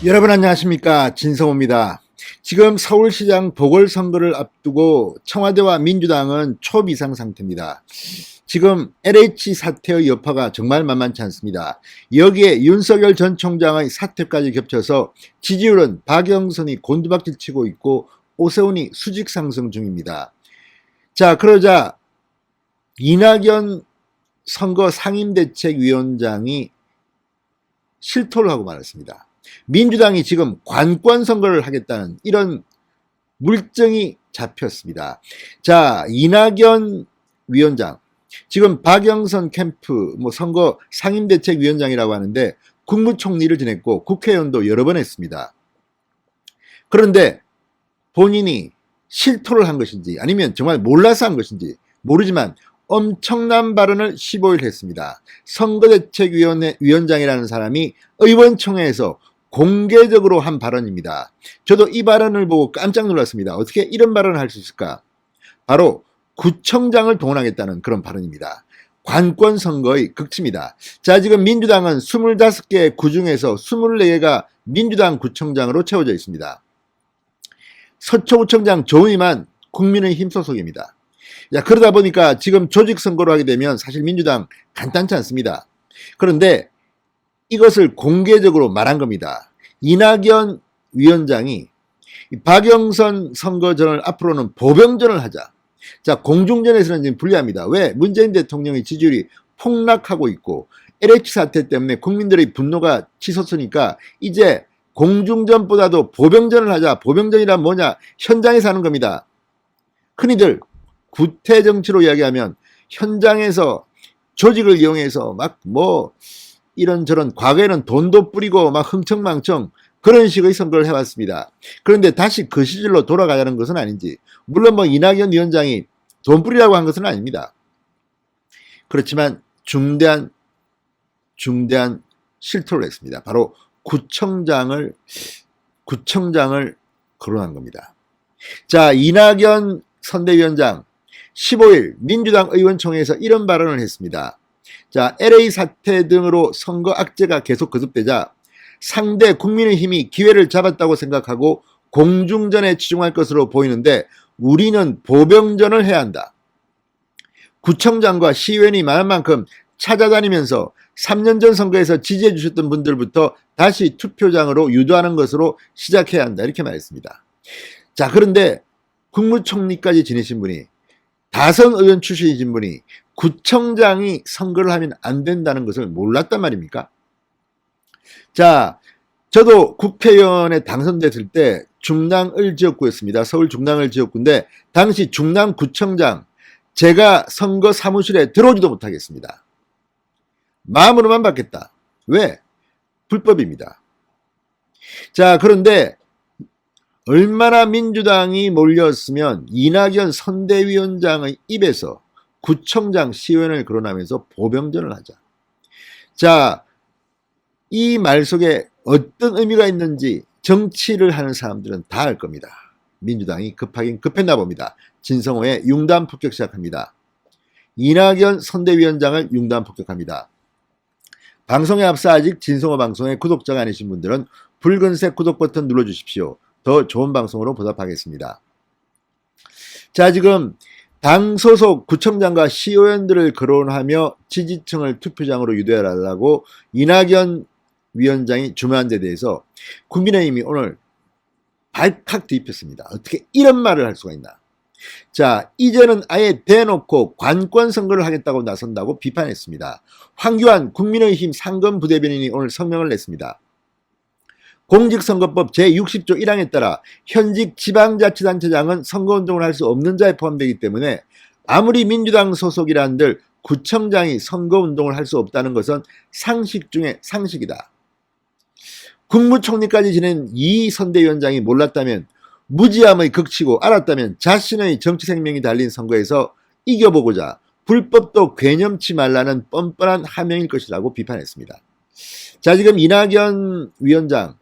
여러분 안녕하십니까, 진성호입니다. 지금 서울시장 보궐선거를 앞두고 청와대와 민주당은 초비상 상태입니다. 지금 LH 사태의 여파가 정말 만만치 않습니다. 여기에 윤석열 전 총장의 사태까지 겹쳐서 지지율은 박영선이 곤두박질 치고 있고 오세훈이 수직 상승 중입니다. 자, 그러자 이낙연 선거 상임대책위원장이 실토를 하고 말았습니다. 민주당이 지금 관권 선거를 하겠다는 이런 물증이 잡혔습니다. 자, 이낙연 위원장, 지금 박영선 캠프 선거 상임대책위원장이라고 하는데 국무총리를 지냈고 국회의원도 여러 번 했습니다. 그런데 본인이 실토를 한 것인지 아니면 정말 몰라서 한 것인지 모르지만 엄청난 발언을 15일 했습니다. 선거대책위원장이라는 사람이 의원총회에서 공개적으로 한 발언입니다. 저도 이 발언을 보고 깜짝 놀랐습니다. 어떻게 이런 발언을 할 수 있을까? 바로 구청장을 동원하겠다는 그런 발언입니다. 관권 선거의 극치입니다. 자, 지금 민주당은 25개 구 중에서 24개가 민주당 구청장으로 채워져 있습니다. 서초구청장 조은희만 국민의힘 소속입니다. 야, 그러다 보니까 지금 조직선거로 하게 되면 사실 민주당 간단치 않습니다. 그런데 이것을 공개적으로 말한 겁니다. 이낙연 위원장이 박영선 선거전을 앞으로는 보병전을 하자. 자, 공중전에서는 지금 불리합니다. 왜? 문재인 대통령의 지지율이 폭락하고 있고 LH 사태 때문에 국민들의 분노가 치솟으니까 이제 공중전보다도 보병전을 하자. 보병전이란 뭐냐? 현장에서 하는 겁니다. 흔히들 구태정치로 이야기하면 현장에서 조직을 이용해서 이런저런 과거에는 돈도 뿌리고 흥청망청 그런 식의 선거를 해왔습니다. 그런데 다시 그 시절로 돌아가자는 것은 아닌지, 물론 이낙연 위원장이 돈 뿌리라고 한 것은 아닙니다. 그렇지만 중대한 실토를 했습니다. 바로 구청장을 거론한 겁니다. 자, 이낙연 선대위원장 15일 민주당 의원총회에서 이런 발언을 했습니다. 자, LA 사태 등으로 선거 악재가 계속 거듭되자 상대 국민의힘이 기회를 잡았다고 생각하고 공중전에 치중할 것으로 보이는데 우리는 보병전을 해야 한다. 구청장과 시의원이 많은 만큼 찾아다니면서 3년 전 선거에서 지지해 주셨던 분들부터 다시 투표장으로 유도하는 것으로 시작해야 한다. 이렇게 말했습니다. 자, 그런데 국무총리까지 지내신 분이, 다선 의원 출신이신 분이 구청장이 선거를 하면 안 된다는 것을 몰랐단 말입니까? 자, 저도 국회의원에 당선됐을 때 중랑을 지역구였습니다. 서울 중랑을 지역구인데 당시 중랑구청장 제가 선거 사무실에 들어오지도 못하겠습니다. 마음으로만 받겠다. 왜? 불법입니다. 자, 그런데 얼마나 민주당이 몰렸으면 이낙연 선대위원장의 입에서 구청장 시의원을 거론하면서 보병전을 하자. 자, 이 말 속에 어떤 의미가 있는지 정치를 하는 사람들은 다 알 겁니다. 민주당이 급하긴 급했나 봅니다. 진성호의 융단 폭격 시작합니다. 이낙연 선대위원장을 융단 폭격합니다. 방송에 앞서 아직 진성호 방송의 구독자가 아니신 분들은 붉은색 구독 버튼 눌러주십시오. 더 좋은 방송으로 보답하겠습니다. 자, 지금 당 소속 구청장과 시의원들을 거론하며 지지층을 투표장으로 유도해달라고 이낙연 위원장이 주문한 데 대해서 국민의힘이 오늘 발칵 뒤집혔습니다. 어떻게 이런 말을 할 수가 있나. 자, 이제는 아예 대놓고 관권 선거를 하겠다고 나선다고 비판했습니다. 황교안 국민의힘 상근 부대변인이 오늘 성명을 냈습니다. 공직선거법 제60조 1항에 따라 현직 지방자치단체장은 선거운동을 할 수 없는 자에 포함되기 때문에 아무리 민주당 소속이라 한들 구청장이 선거운동을 할 수 없다는 것은 상식 중에 상식이다. 국무총리까지 지낸 이 선대위원장이 몰랐다면, 무지함의 극치고 알았다면 자신의 정치 생명이 달린 선거에서 이겨보고자 불법도 괴념치 말라는 뻔뻔한 하명일 것이라고 비판했습니다. 자, 지금 이낙연 위원장,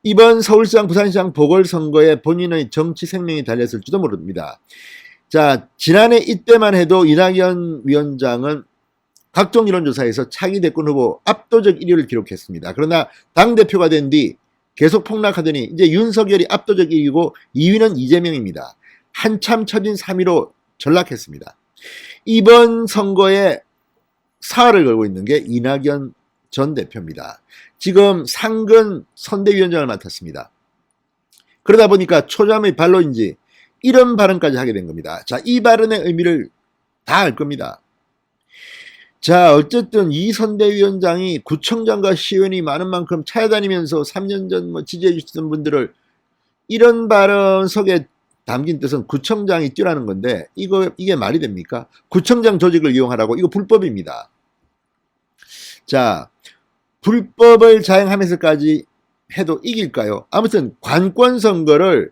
이번 서울시장 부산시장 보궐선거에 본인의 정치 생명이 달렸을지도 모릅니다. 자, 지난해 이때만 해도 이낙연 위원장은 각종 여론조사에서 차기 대권 후보 압도적 1위를 기록했습니다. 그러나 당대표가 된 뒤 계속 폭락하더니 이제 윤석열이 압도적 1위고 2위는 이재명입니다. 한참 처진 3위로 전락했습니다. 이번 선거에 사활을 걸고 있는 게 이낙연 전 대표입니다. 지금 상근 선대위원장을 맡았습니다. 그러다 보니까 초잠의 발로인지 이런 발언까지 하게 된 겁니다. 자, 이 발언의 의미를 다 알 겁니다. 자, 어쨌든 이 선대위원장이 구청장과 시의원이 많은 만큼 찾아다니면서 3년 전 지지해 주시던 분들을 이런 발언 속에 담긴 뜻은 구청장이 뛰라는 건데 이게 말이 됩니까? 구청장 조직을 이용하라고 이거 불법입니다. 자, 불법을 자행하면서까지 해도 이길까요? 아무튼 관권 선거를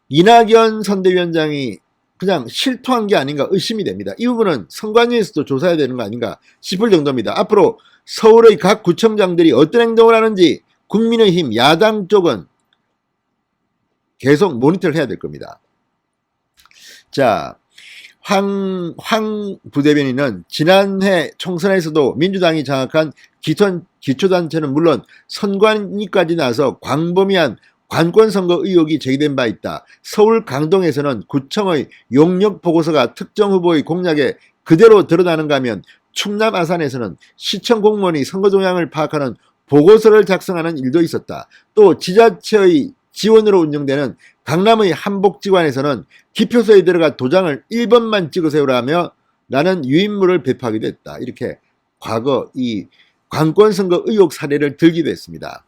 이낙연 선대위원장이 그냥 실토한 게 아닌가 의심이 됩니다. 이 부분은 선관위에서도 조사해야 되는 거 아닌가 싶을 정도입니다. 앞으로 서울의 각 구청장들이 어떤 행동을 하는지 국민의힘 야당 쪽은 계속 모니터를 해야 될 겁니다. 자, 황 부대변인은 지난해 총선에서도 민주당이 장악한 기초단체는 물론 선관위까지 나서 광범위한 관권선거 의혹이 제기된 바 있다. 서울 강동에서는 구청의 용역 보고서가 특정 후보의 공약에 그대로 드러나는가 하면 충남 아산에서는 시청 공무원이 선거 동향을 파악하는 보고서를 작성하는 일도 있었다. 또 지자체의 지원으로 운영되는 강남의 한복지관에서는 기표소에 들어가 도장을 1번만 찍으세요라며 라는 유인물을 배포하기도 했다. 이렇게 과거 이 관권선거 의혹 사례를 들기도 했습니다.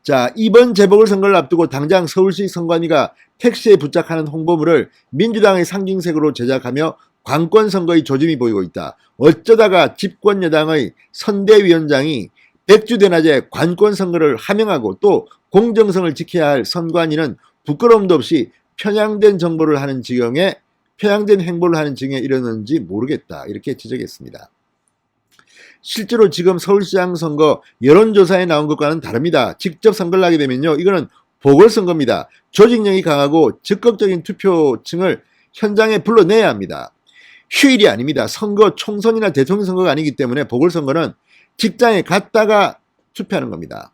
자, 이번 재보궐선거를 앞두고 당장 서울시 선관위가 택시에 부착하는 홍보물을 민주당의 상징색으로 제작하며 관권선거의 조짐이 보이고 있다. 어쩌다가 집권여당의 선대위원장이 백주대낮에 관권선거를 함양하고 또 공정성을 지켜야 할 선관위는 부끄러움도 없이 편향된 정보를 하는 지경에 편향된 행보를 하는 지경에 이르는지 모르겠다. 이렇게 지적했습니다. 실제로 지금 서울시장 선거 여론조사에 나온 것과는 다릅니다. 직접 선거를 하게 되면요. 이거는 보궐선거입니다. 조직력이 강하고 적극적인 투표층을 현장에 불러내야 합니다. 휴일이 아닙니다. 선거 총선이나 대통령 선거가 아니기 때문에 보궐선거는 직장에 갔다가 투표하는 겁니다.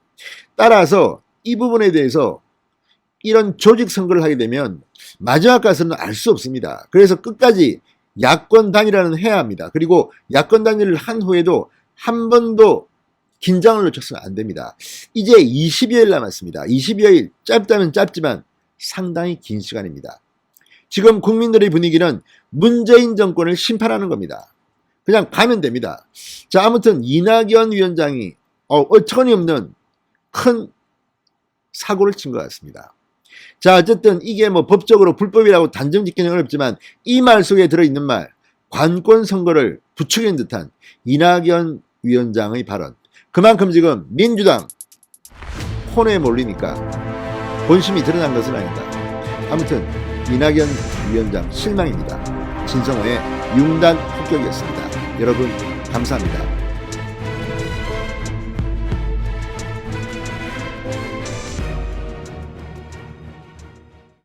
따라서 이 부분에 대해서 이런 조직 선거를 하게 되면 마지막 가서는 알 수 없습니다. 그래서 끝까지 야권 단일화는 해야 합니다. 그리고 야권 단일을 한 후에도 한 번도 긴장을 놓쳐서는 안 됩니다. 이제 20여일 남았습니다. 20여일 짧다면 짧지만 상당히 긴 시간입니다. 지금 국민들의 분위기는 문재인 정권을 심판하는 겁니다. 그냥 가면 됩니다. 자, 아무튼 이낙연 위원장이 어처구니 없는 큰 사고를 친 것 같습니다. 자, 어쨌든 이게 뭐 법적으로 불법이라고 단정 짓기는 어렵지만 이 말 속에 들어있는 말, 관권 선거를 부추기는 듯한 이낙연 위원장의 발언. 그만큼 지금 민주당 혼에 몰리니까 본심이 드러난 것은 아니다. 아무튼 이낙연 위원장 실망입니다. 진성호의 융단 폭격이었습니다. 여러분 감사합니다.